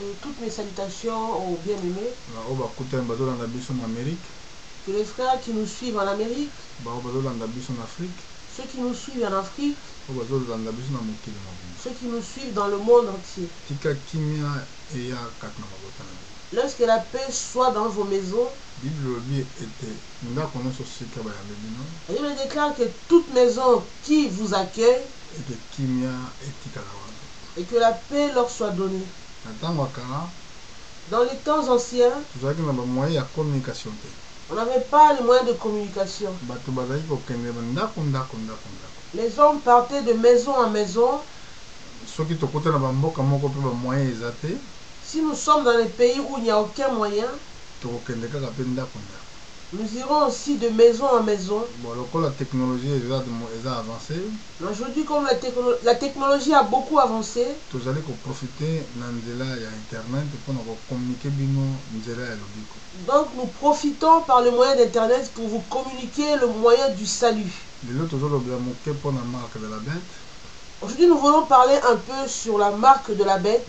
Et toutes mes salutations aux bien-aimés. Que les frères qui nous suivent en Amérique, ceux qui nous suivent en Afrique, ceux qui nous suivent dans le monde entier. Lorsque la paix soit dans vos maisons, la Bible déclare que toute maison qui vous accueille et que la paix leur soit donnée. Dans les temps anciens, on n'avait pas les moyens de communication. Les hommes partaient de maison en maison. Si nous sommes dans les pays où il n'y a aucun moyen, nous irons aussi de maison en maison. Aujourd'hui, comme la technologie a beaucoup avancé, donc nous profitons par le moyen d'Internet pour vous communiquer le moyen du salut. Aujourd'hui, nous voulons parler un peu sur la marque de la bête.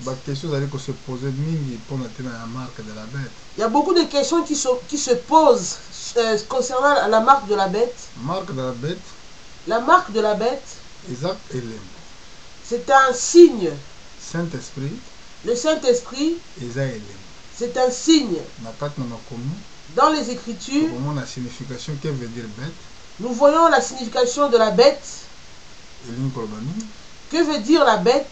Il y a beaucoup de questions qui se posent concernant la marque de la bête. La marque de la bête, c'est un signe. Le Saint-Esprit, c'est un signe. Dans les Écritures, nous voyons la signification de la bête. Que veut dire la bête?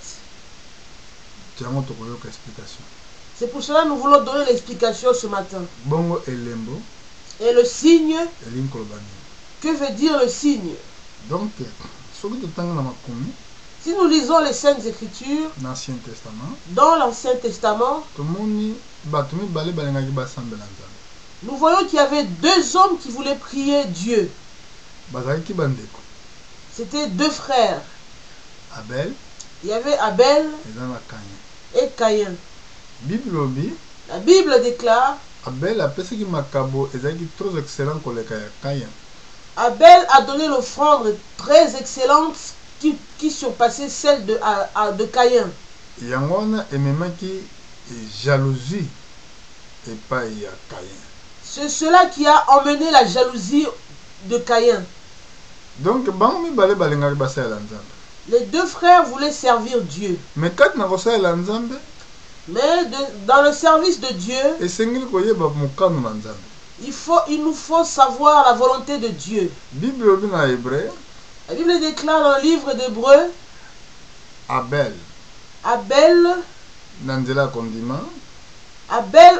C'est pour cela que nous voulons donner l'explication ce matin. Et le signe, que veut dire le signe? Donc, si nous lisons les Saintes Écritures, dans l'Ancien Testament, nous voyons qu'il y avait deux hommes qui voulaient prier Dieu. C'était deux frères. Il y avait Abel et Caïn. La Bible déclare Abel a donné l'offrande très excellente qui surpassait celle de Caïn. C'est cela qui a emmené la jalousie de Caïn. Donc, les deux frères voulaient servir Dieu. Mais dans le service de Dieu, il nous faut savoir la volonté de Dieu. La Bible déclare dans le livre d'Hébreux, Abel,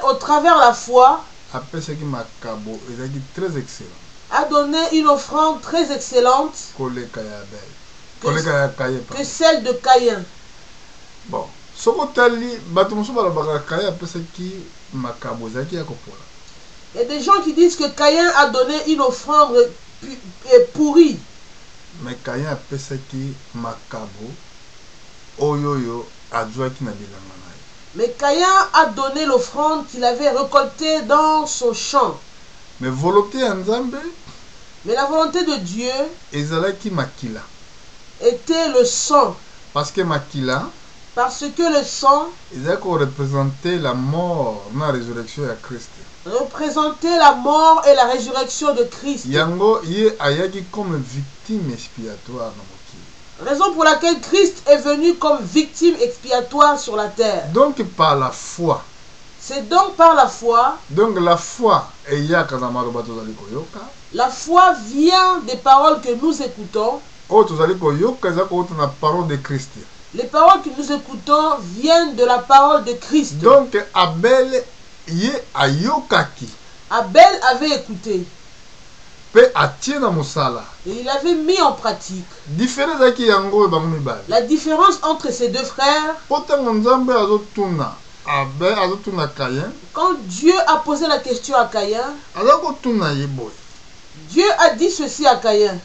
au travers la foi, a donné une offrande très excellente que celle de Caïn. Bon. Il y a des gens qui disent que Caïn a donné une offrande pourrie. Mais Caïn a Mais Caïn a donné l'offrande qu'il avait récoltée dans son champ. Mais la volonté de Dieu était le sang. Parce que le sang représentait la mort, la résurrection de Christ. Représentait la mort et la résurrection de Christ. Yango ye ayaki comme victime expiatoire. Raison pour laquelle Christ est venu comme victime expiatoire sur la terre. Donc par la foi. C'est donc par la foi. Donc la foi La foi vient des paroles que nous écoutons. Les paroles que nous écoutons viennent de la parole de Christ. Donc Abel Abel avait écouté. Et il avait mis en pratique. La différence entre ces deux frères, quand Dieu a posé la question à Caïn, Dieu a dit ceci à Caïn.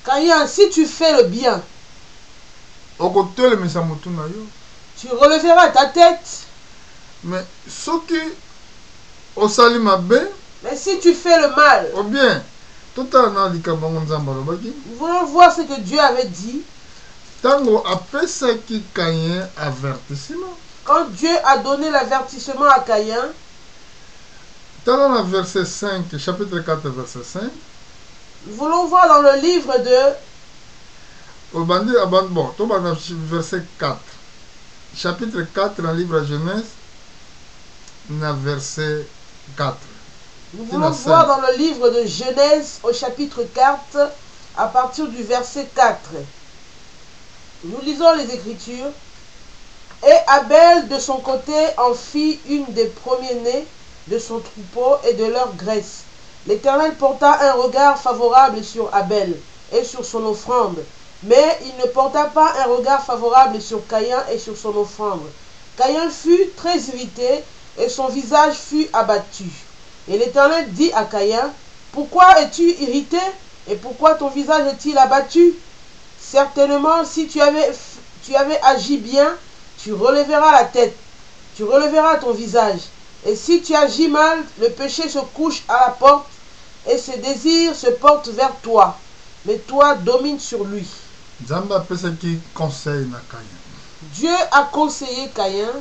Caïn, si tu fais le bien, tu relèveras ta tête. Mais si tu fais le mal, ou bien Nous voulons voir ce que Dieu avait dit. Quand Dieu a donné l'avertissement à Caïn, dans le verset 5, chapitre 4, verset 5, nous voulons voir dans le livre de... verset 4. Chapitre 4 dans le livre de Genèse, verset 4. Nous voulons voir dans le livre de Genèse au chapitre 4 à partir du verset 4. Nous lisons les Écritures. Et Abel de son côté en fit une des premiers-nés de son troupeau et de leur graisse. L'Éternel porta un regard favorable sur Abel et sur son offrande, mais il ne porta pas un regard favorable sur Caïn et sur son offrande. Caïn fut très irrité et son visage fut abattu. Et l'Éternel dit à Caïn, pourquoi es-tu irrité et pourquoi ton visage est-il abattu? Certainement, si tu avais agi bien, tu relèveras la tête, tu relèveras ton visage. Et si tu agis mal, le péché se couche à la porte et ses désirs se portent vers toi. Mais toi, domine sur lui. Dieu a conseillé Caïn.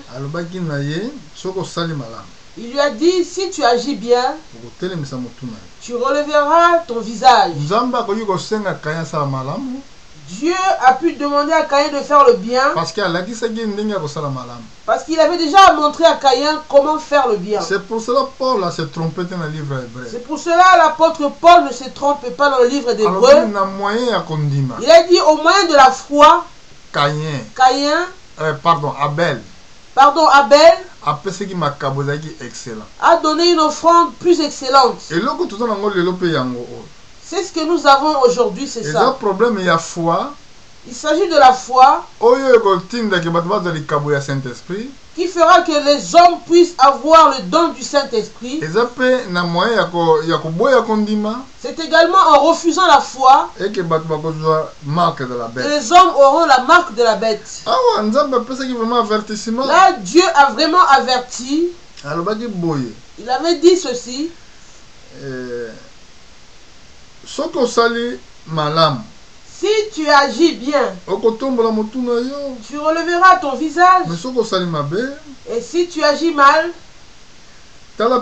Il lui a dit, si tu agis bien, tu relèveras ton visage. Dieu a pu demander à Caïn de faire le bien. Parce qu'il avait déjà montré à Caïn comment faire le bien. C'est pour cela Paul s'est trompé dans le livre hébreu. C'est pour cela l'apôtre Paul ne se trompe pas dans le livre d'Hébreu. Il a dit au moyen de la foi, Abel a donné une offrande plus excellente. C'est ce que nous avons aujourd'hui, c'est ça. Il s'agit de la foi qui fera que les hommes puissent avoir le don du Saint-Esprit. C'est également en refusant la foi que les hommes auront la marque de la bête. Là, Dieu a vraiment averti. Il avait dit ceci. Si tu agis bien, tu relèveras ton visage. Et si tu agis mal, le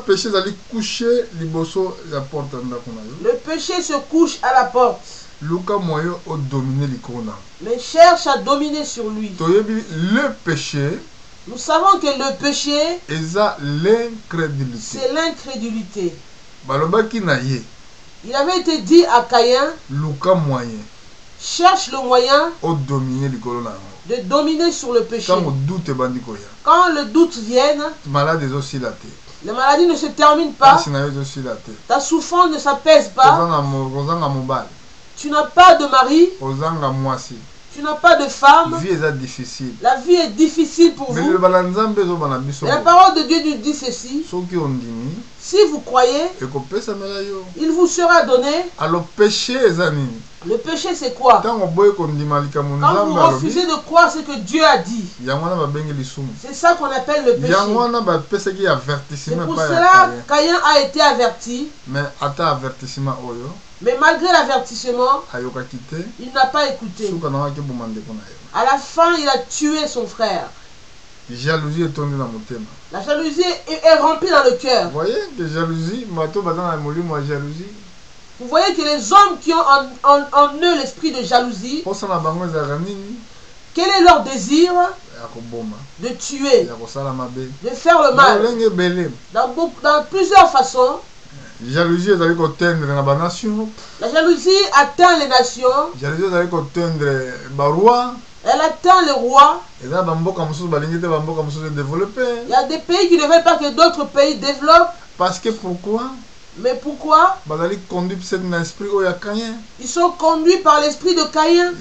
péché se couche à la porte. Mais cherche à dominer sur lui. Le péché, nous savons que le péché, c'est l'incrédulité. Il avait été dit à Caïn, cherche le moyen de dominer sur le péché. Quand le doute vienne, la maladie ne se termine pas, ta souffrance ne s'apaise pas, tu n'as pas de mari, tu n'as pas de femme, la vie est difficile pour vous. Mais la parole de Dieu nous dit ceci, si vous croyez, il vous sera donné. Le péché c'est quoi? Quand vous refusez de croire ce que Dieu a dit, c'est ça qu'on appelle le péché. C'est pour cela que Caïn a été averti. Mais malgré l'avertissement, il n'a pas écouté. À la fin, il a tué son frère. La jalousie est remplie dans le cœur. Vous voyez que jalousie, vous voyez que les hommes qui ont en eux l'esprit de jalousie, quel est leur désir? De tuer, de faire le mal. Dans plusieurs façons. La jalousie atteint les nations. Elle atteint les rois. Il y a des pays qui ne veulent pas que d'autres pays développent. Parce que pourquoi? Mais pourquoi? Ils sont conduits par l'esprit de Caïn.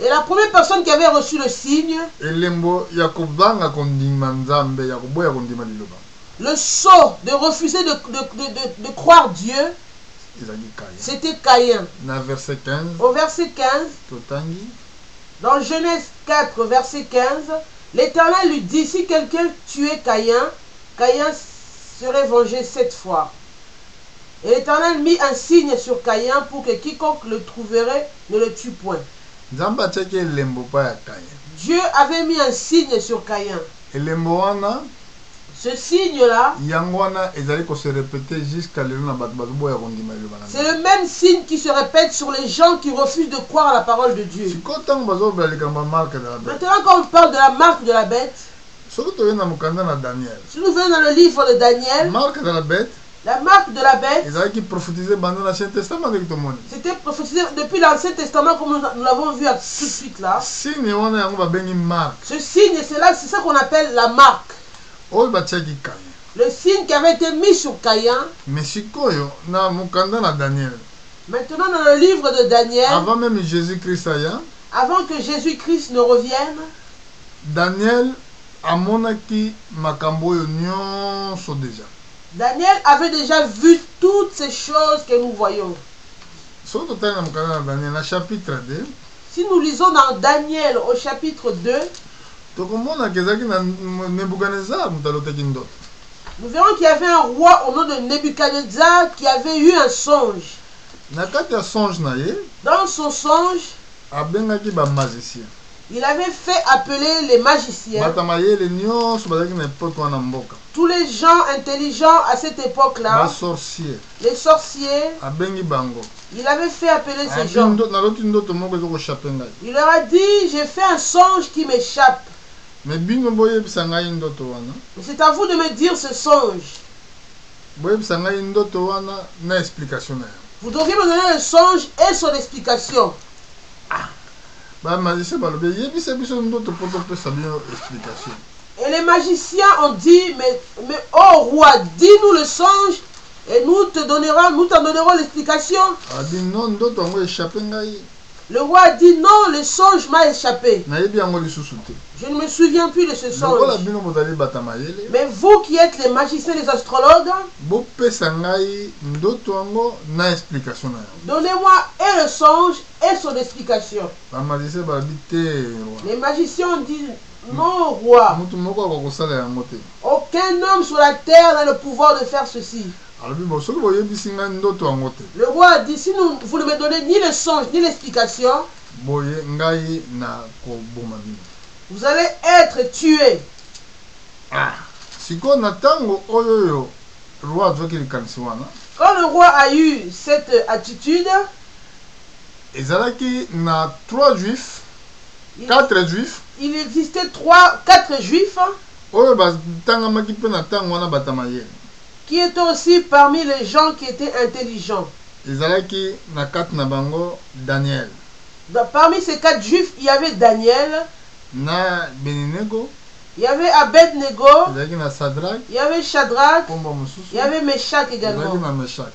Et la première personne qui avait reçu le signe, le sceau de refuser de croire Dieu, c'était Caïn. Au verset 15, dans Genèse 4, verset 15, l'Éternel lui dit, si quelqu'un tuait Caïn, Caïn serait vengé 7 fois. Et l'Éternel mit un signe sur Caïn pour que quiconque le trouverait ne le tue point. Nzambe atiaki elembo pa ya Kain. Dieu avait mis un signe sur Caïn. Elembo wana Ce signe-là, yango wana ezali ko se répéter jusqu'à lelo na bato bazoboya kondima liloba na c'est le même signe qui se répète sur les gens qui refusent de croire à la parole de Dieu. sikoyo ntango bazobela likambo ya marke de la bête. Maintenant, quand on parle de la marque de la bête, soki toye na mokanda na Daniel, si nous venons dans le livre de Daniel, marque de la bête la marque de la bête, ezalaki prophétisé banda na Ancien Testament ndenge tomoni. c'était prophétisé depuis l'Ancien Testament comme nous l'avons vu tout de suite là. Signe wana yango babengi marque Ce signe, c'est ça qu'on appelle la marque. oyo batiaki Kain. Le signe qui avait été mis sur Caïn. Mais sikoyo na mokanda na Daniel, Maintenant dans le livre de Daniel, avant même Jésus-Christ aya, avant que Jésus-Christ ne revienne, Daniel amonaki makambo oyo nyonso déjà. Daniel avait déjà vu toutes ces choses que nous voyons. Soki totali na mokanda na Daniel na chapitre 2, Si nous lisons dans Daniel au chapitre 2, tokomona kezalaki na Nebuchadnezzar moto alotaki ndoto. nous verrons qu'il y avait un roi au nom de Nebuchadnezzar qui avait eu un songe. Na kati ya songe na ye, Dans son songe, abengaki bamagicien. il avait fait appeler les magiciens, Bato ya mayele nyonso bazalaki na epoke wana mboka. tous les gens intelligents à cette époque-là, Basorcier, les sorciers. abengi bango. Il avait fait appeler ces gens. Naloti ndoto moko ezokochape ngai. Il leur a dit, j'ai fait un songe qui m'échappe. Mais bino boyebisa ngai ndoto wana. C'est à vous de me dire ce songe. Boyebisa ngai ndoto wana na explication na yango. Vous devriez me donner le songe et son explication. Bamagicien balobi yebisa biso ndoto mpo topesa bino explication. Et les magiciens ont dit, mais oh roi, dis-nous le songe et nous t'en donnerons l'explication. Abi non ndoto yango échappé ngai. Le roi a dit, non, le songe m'a échappé. Nayebi yango lisusu te. Je ne me souviens plus de ce Lokola songe. bino bozali bata mayele. Mais vous qui êtes les magiciens, les astrologues, Bopesa ngai ndoto yango na explication na yango. donnez-moi et le songe et son explication. Bamagicien balobi te roi. Les magiciens ont dit, non, roi, Mutu moko akokosala yango te. aucun homme sur la terre n'a le pouvoir de faire ceci. Alobi bo soki boyebisi ngai ndoto yango te. Le roi a dit, si vous ne me donnez ni le songe ni l'explication, Boye ngai na koboma bino. vous allez être tués. Sikoyo na ntango oyo oyo roi azwaki likanisi wana, Quand le roi a eu cette attitude, ezalaki na 3 juifs, il, 4 juifs il existait 4 juifs oyo batangamaki mpe na ntango wana bata mayele. qui étaient aussi parmi les gens qui étaient intelligents. Ezalaki na kati na bango Daniel, Parmi ces 4 juifs, il y avait Daniel, na Beninego, il y avait Abednego, ezalaki na Sadrak, il y avait Shadrach, kombo mosusu, il y avait Meshach ezalaki également. na Meshak.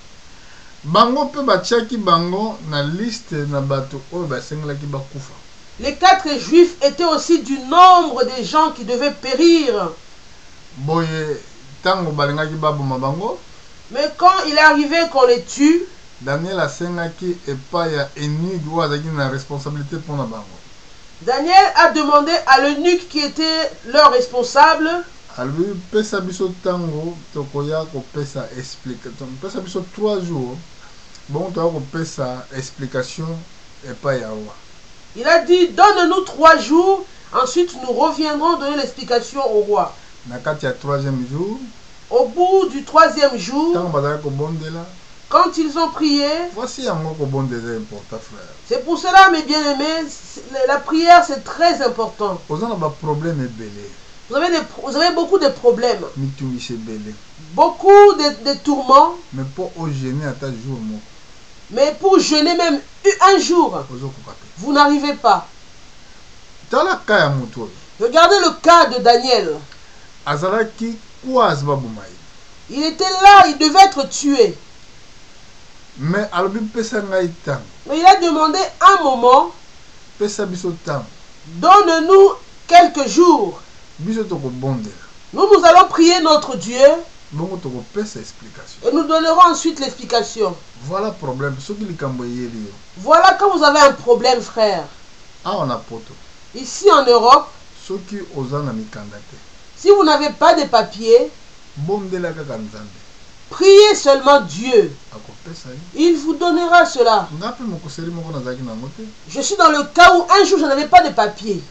Bango mpe batiaki bango na liste na bato oyo basengelaki bakufa. Les 4 juifs étaient aussi du nombre des gens qui devaient périr. Boye ntango balingaki baboma bango, Mais quand il est arrivé qu'on les tue, Daniel asengaki epai ya eunuque oyo azalaki na responsabilité mpona bango. Daniel a demandé à l'eunuque qui était leur responsable, alobi pesa biso ntango tokoya kopesa explication, pesa biso 3 jours bongo toya kopesa explication epai ya roi. il a dit, donne-nous 3 jours, ensuite nous reviendrons donner l'explication au roi. Na kati ya 3e jour, Au bout du 3e jour, ntango bazalaki kobondela, quand ils ont prié, voici yango kobondela important frère. c'est pour cela, mes bien-aimés, la prière c'est très important. Oza na baproblème ebele, Vous avez beaucoup de problèmes, mitungisi ebele, beaucoup de tourments, mais mpo ogene ata jour moko mais pour jeûner même un jour, ozokoka te. vous n'arrivez pas. Tala ka ya moto oyo Regardez le cas de Daniel. azalaki kwaz baboma ye, Il était là, il devait être tué. mais alobi pesa ngai ntango, Mais il a demandé un moment, pesa biso ntango, donne-nous quelques jours. biso tokobondela Nous allons prier notre Dieu bongo tokopesa explication. et nous donnerons ensuite l'explication. Voilà problème soki likambo eyeli yo Voilà quand vous avez un problème, frère. awa na poto, Ici en Europe, soki oza na mikanda te, si vous n'avez pas de papiers, bondela kaka nzambe. Priez seulement Dieu. Il vous donnera cela. Je suis dans le cas où un jour je n'avais pas de papier.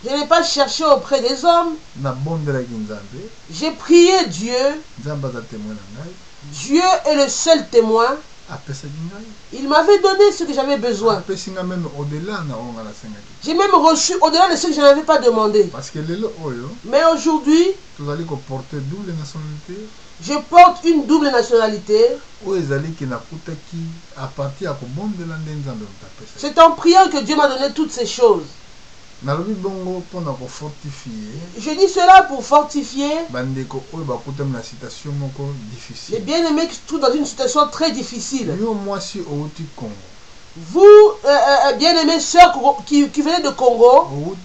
Je n'ai pas cherché auprès des hommes. J'ai prié Dieu. Dieu est le seul témoin. Il m'avait donné ce que j'avais besoin. J'ai même reçu au-delà de ce que je n'avais pas demandé. Mais aujourd'hui, je porte une double nationalité. C'est en priant que Dieu m'a donné toutes ces choses. Je dis cela pour fortifier les bien-aimés qui se trouvent dans une situation très difficile. Vous, bien-aimés sœurs qui venez de Congo, vous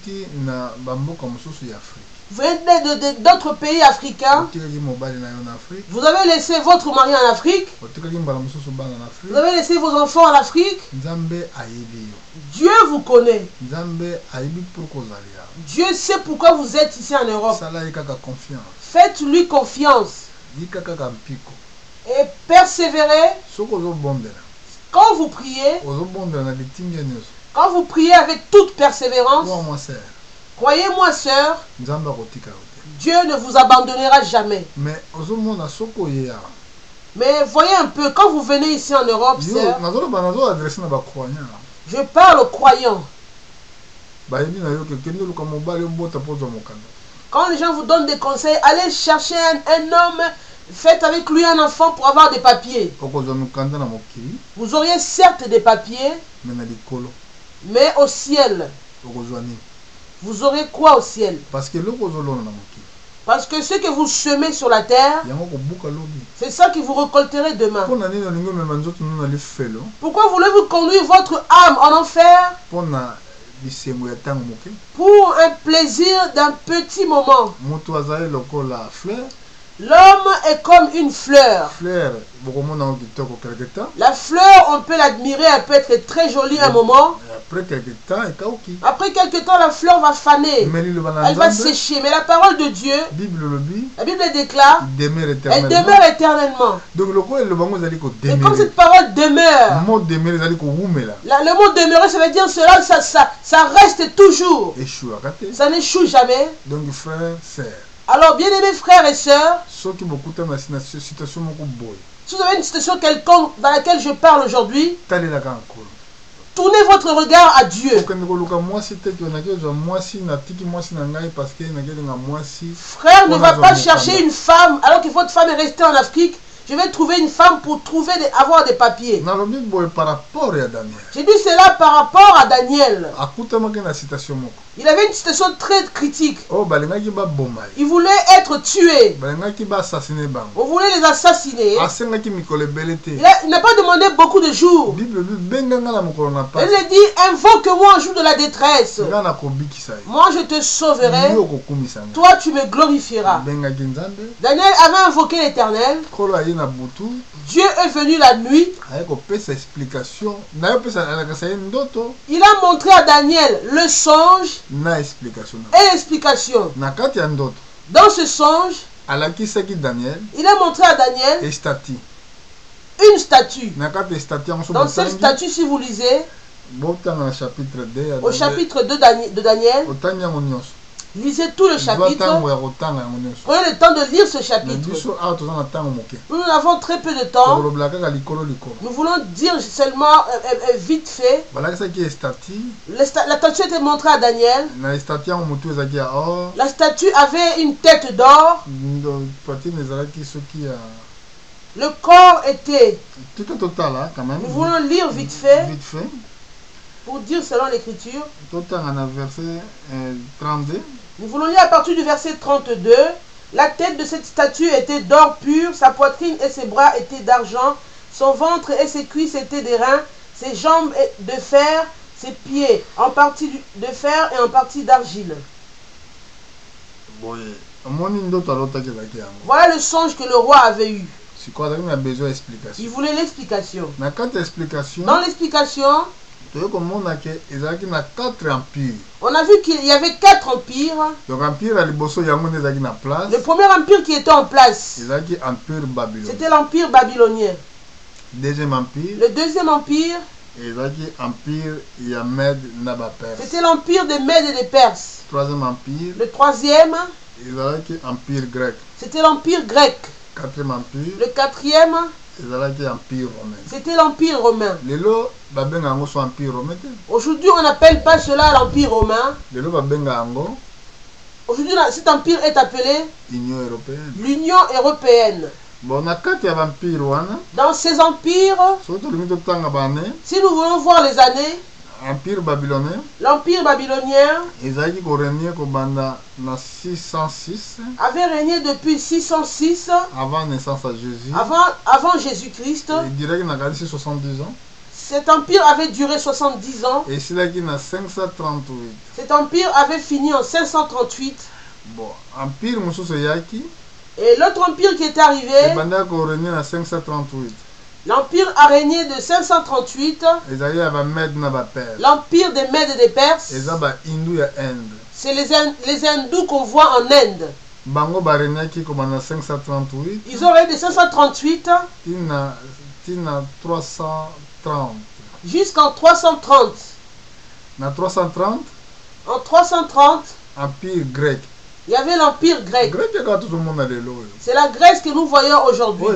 venez d'autres pays africains, vous avez laissé votre mari en Afrique, vous avez laissé vos enfants en Afrique. Dieu vous connaît. Dieu sait pourquoi vous êtes ici en Europe. Faites-lui confiance. Et persévérez. Quand vous priez, avec toute persévérance, croyez-moi, sœur, Dieu ne vous abandonnera jamais. Mais voyez un peu, quand vous venez ici en Europe, sœur, je parle aux croyants. Quand les gens vous donnent des conseils, allez chercher un homme, faites avec lui un enfant pour avoir des papiers. Vous auriez certes des papiers, mais au ciel, vous aurez quoi au ciel? Parce que ce que vous semez sur la terre, c'est ça que vous récolterez demain. Pourquoi voulez-vous conduire votre âme en enfer? Pour un plaisir d'un petit moment. L'homme est comme une fleur. La fleur, on peut l'admirer, elle peut être très jolie un moment. Après quelque temps, la fleur va faner. Elle va sécher. Mais la parole de Dieu, la Bible déclare, elle demeure éternellement. Et comme cette parole demeure, le mot demeurer, ça veut dire cela, ça reste toujours. Ça n'échoue jamais. Donc frère, sœur. Alors, bien-aimés frères et sœurs, si vous avez une situation quelconque dans laquelle je parle aujourd'hui, tournez votre regard à Dieu. Frère ne va pas chercher une femme alors que votre femme est restée en Afrique. Je vais trouver une femme pour avoir des papiers. J'ai dit cela par rapport à Daniel. Il avait une situation très critique. Il voulait être tué. On voulait les assassiner. Il n'a pas demandé beaucoup de jours. Il a dit, invoque-moi un jour de la détresse. Moi je te sauverai. Toi tu me glorifieras. Daniel avait invoqué l'Éternel. Dieu est venu la nuit. Il a montré à Daniel le songe et l'explication. Dans ce songe, il a montré à Daniel une statue. Dans cette statue, si vous lisez au chapitre 2 de Daniel, lisez tout le chapitre. Prenez le temps de lire ce chapitre. Nous avons très peu de temps. Nous voulons dire seulement vite fait. La statue était montrée à Daniel. La statue avait une tête d'or. Le corps était... Nous voulons lire vite fait. Pour dire selon l'écriture. Nous voulons lire à partir du verset 32. La tête de cette statue était d'or pur, sa poitrine et ses bras étaient d'argent, son ventre et ses cuisses étaient des reins, ses jambes de fer, ses pieds en partie de fer et en partie d'argile. Voilà le songe que le roi avait eu. Il voulait l'explication. Dans l'explication, On a vu qu'il y avait 4 empires. Donc empire à liboso yango nezaki na place. Le premier empire qui était en place, empire babylonien. c'était l'empire babylonien. Deuxième empire. Le deuxième empire, empire Yamed Nabaper. c'était l'empire des Mèdes et des Perses. Troisième empire. Le troisième, empire grec. c'était l'empire grec. Quatrième empire. Le quatrième, empire romain. c'était l'empire romain. Lelo babenga yango so empire romain. Aujourd'hui, on n'appelle pas cela l'empire romain. Lelo babenga yango. Aujourd'hui, cet empire est appelé Union européenne. l'Union européenne. Bon, dans ces empires, si nous voulons voir les années, empire babylonien, l'empire babylonien avait régné depuis 606 avant naissance à Jésus, avant Jésus-Christ. Il dirait qu'il a 70 ans. Cet empire avait duré 70 ans. Et c'est là qu'il a 538. Cet empire avait fini en 538. Bon, empire Yaki. Et l'autre empire qui est arrivé, l'empire a régné de 538. L'empire des Mèdes et des Perses. C'est les hindous qu'on voit en Inde. Ils ont régné de 538 jusqu'en 330. En 330, empire grec. Il y avait l'empire grec. C'est la Grèce que nous voyons aujourd'hui.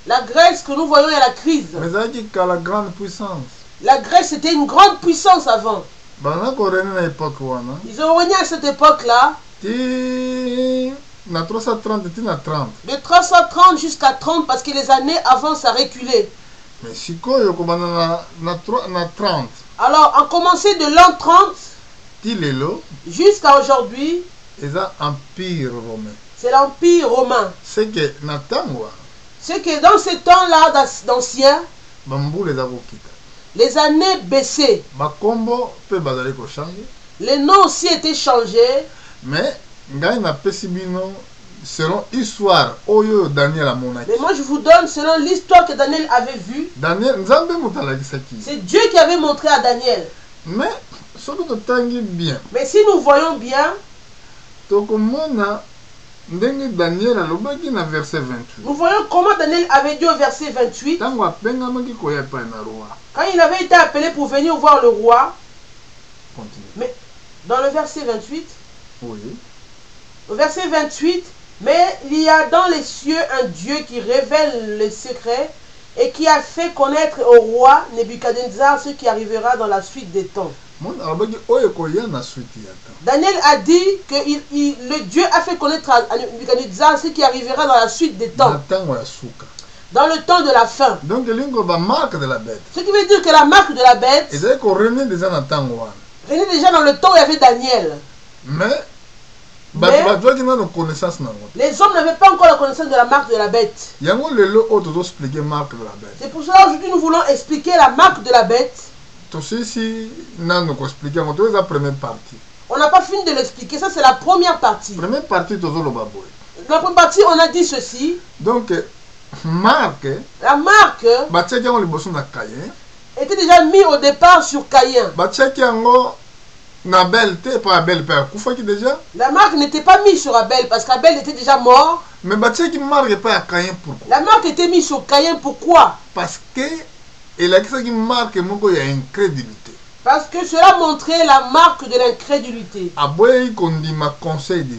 La Grèce que nous voyons est la crise. Mais ça dit qu'à la grande puissance. La Grèce était une grande puissance avant. Ils ont régné à cette époque-là. De 330 jusqu'à 30 parce que les années avant ça reculait. Mais si na 30. Alors on commençait de l'an 30 jusqu'à aujourd'hui. Empire romain. C'est l'empire romain. C'est que dans ces temps-là d'anciens, les années baissaient. Les noms aussi étaient changés. Mais selon l'histoire, mais moi je vous donne selon l'histoire que Daniel avait vue. C'est Dieu qui avait montré à Daniel. Mais si nous voyons bien, nous voyons comment Daniel avait dit au verset 28. Quand il avait été appelé pour venir voir le roi. Mais dans le verset 28. Oui. Au verset 28. Mais il y a dans les cieux un Dieu qui révèle les secrets et qui a fait connaître au roi Nebuchadnezzar ce qui arrivera dans la suite des temps. Daniel a dit que le Dieu a fait connaître à Nebuchadnezzar ce qui arrivera dans la suite des temps. Dans le temps de la fin. Donc, ce qui veut dire que la marque de la bête revenait déjà dans le temps où il y avait Daniel. Mais les hommes n'avaient pas encore la connaissance de la marque de la bête. C'est pour cela aujourd'hui nous voulons expliquer la marque de la bête. On n'a pas fini de l'expliquer, ça c'est la première partie. La première partie on a dit ceci. Donc la marque était déjà mise au départ sur Caïn. La marque n'était pas mise sur Abel parce qu'Abel était déjà mort. Mais la marque était mise sur Caïn, pourquoi? Parce que Parce que cela montrait la marque de l'incrédulité.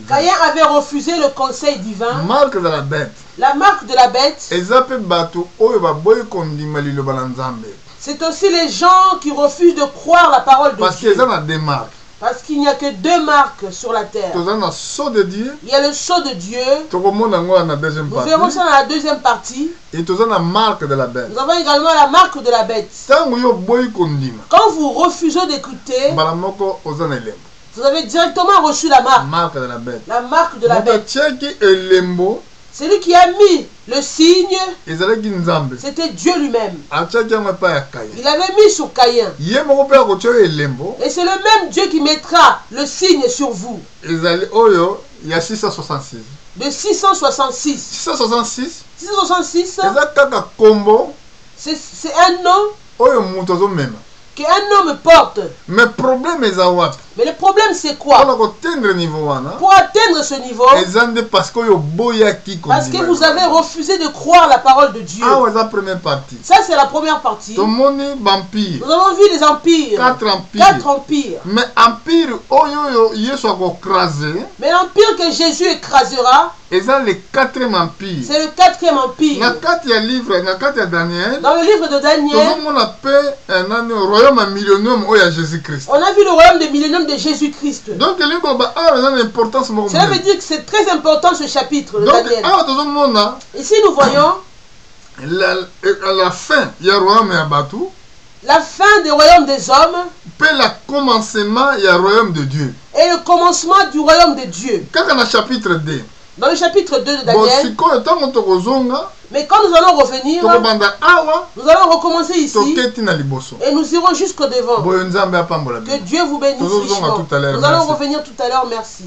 Caïn avait refusé le conseil divin. Marque de la bête. La marque de la bête. C'est aussi les gens qui refusent de croire la parole de Dieu. Parce qu'il n'y a que deux marques sur la terre. Il y a le sceau de Dieu. Nous verrons ça dans la deuxième partie. Et nous avons la marque de la bête. Nous avons également la marque de la bête. Quand vous refusez d'écouter, vous avez directement reçu la marque. De la bête. La marque de la bête. Celui qui a mis le signe, c'était Dieu lui-même. Il avait mis sur Caïn. Et c'est le même Dieu qui mettra le signe sur vous. Il y a 666. De 666. 666. 666. C'est un nom qu'un homme porte. Mais problème est à what? Mais le problème c'est quoi? Pour atteindre ce niveau, parce que vous avez refusé de croire la parole de Dieu. Ça c'est la première partie. Nous avons vu les empires. 4 empires. Mais l'empire que Jésus écrasera, c'est le 4e empire. C'est le 4e empire. Dans le livre de Daniel, on a vu le royaume de millénium de Jésus-Christ. Donc, cela veut dire que c'est très important ce chapitre de Daniel. Ici, nous voyons la fin du royaume la fin du royaume des hommes et le commencement du royaume de Dieu. Et le commencement du royaume de Dieu. Chapitre 2. Dans le chapitre 2 de Daniel, mais quand nous allons revenir, nous allons recommencer ici et nous irons jusqu'au devant. Que Dieu vous bénisse richement. Nous allons revenir tout à l'heure. Merci.